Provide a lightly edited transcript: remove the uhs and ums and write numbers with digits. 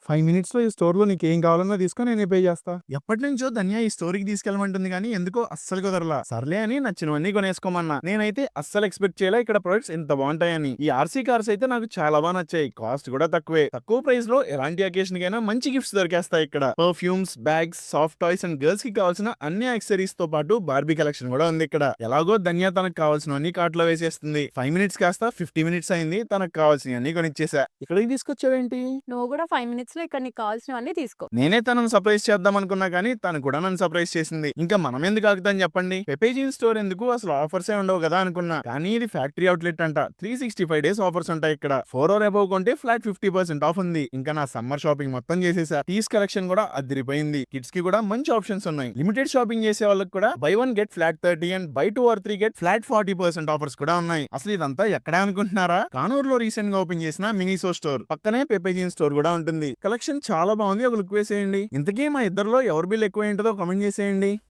5 మినిట్స్‌లో ఈ స్టోర్‌లో నీకేం కావాలన్నా తీసుకో నేనే పే చేస్తా. ఎప్పటినుంచో ధన్య ఈ స్టోర్‌కి తీసుకెళ్ళమంటుంది గానీ, ఎందుకో అస్సలు కుదరలా. సర్లే అని నచ్చినవన్నీ కొనేసుకోమన్నా. నేనైతే అస్సలు ఎక్స్‌పెక్ట్ చేయలే ఇక్కడ ప్రొడక్ట్స్ ఇంత బావుంటాయని. ఈ ఆర్‌సీ కార్స్ అయితే నాకు చాలా నచ్చాయి. కాస్ట్ కూడా తక్కువే. తక్కువ ప్రైస్‌లో ఎలాంటి అకేషన్‌కైనా మంచి గిఫ్ట్స్ దొరికేస్తాయి ఇక్కడ. Perfumes, bags, soft toys and గర్ల్స్‌కి కావాల్సిన అన్ని యాక్సెసరీస్‌తో పాటు బార్బీ కలెక్షన్ కూడా ఉంది ఇక్కడ. ఎలాగో ధన్య తనకు కావాల్సినవన్నీ కార్ట్‌లో వేసేస్తుంది. 5 మినిట్స్ కాస్త 50 మినిట్స్ అయింది. తనకు కావాల్సినవన్నీ కొనిచ్చేసా. ఇక్కడికి తీసుకొచ్చావేంటి? నువ్వు కూడా 5 మినిట్స్‌లో ఇక్కడ నీకు కావాల్సినవన్నీ తీసుకో. నేనే తనను సర్ప్రైజ్ చేద్దాం అనుకున్నా కానీ తను కూడా నన్ను సర్ప్రైజ్ చేసింది. ఇంకా మనం ఎందుకు ఆగుతాం చెప్పండి. పెపే జీన్స్ స్టోర్ ఎందుకు, అసలు ఆఫర్సే ఉండవు కదా అనుకున్నా. కానీ ఇది ఫ్యాక్టరీ అవుట్లెట్ అంట. 365 డేస్ ఆఫర్స్ ఉంటాయి ఇక్కడ. 4 ఆర్ అబౌవ్ కొంటే ఫ్లాట్ 50% ఆఫ్ ఉంది. ఇంకా నా సమ్మర్ షాపింగ్ మొత్తం చేసేసా. టీస్ కలెక్షన్ కూడా అదిరిపోయింది. కిడ్స్ కి కూడా మంచి ఆప్షన్స్ ఉన్నాయి. లిమిటెడ్ షాపింగ్ చేసే వాళ్ళకి కూడా buy 1 get flat 30 and buy 2 or 3 get flat 40% offers కూడా ఉన్నాయి. అసలు ఇదంతా ఎక్కడే అనుకుంటున్నారా? కానూరులో రీసెంట్ గా ఓపెన్ చేసిన మినీసో స్టోర్ పక్కనే పెపే జీన్స్ స్టోర్ కూడా ఉంటుంది. కలెక్షన్ చాలా బాగుంది. ఒక లుక్ వేసేయండి. ఇంతకీ మా ఇద్దరిలో ఎవరి బిల్ ఎక్కువ ఏంటో కామెంట్ చేసేయండి.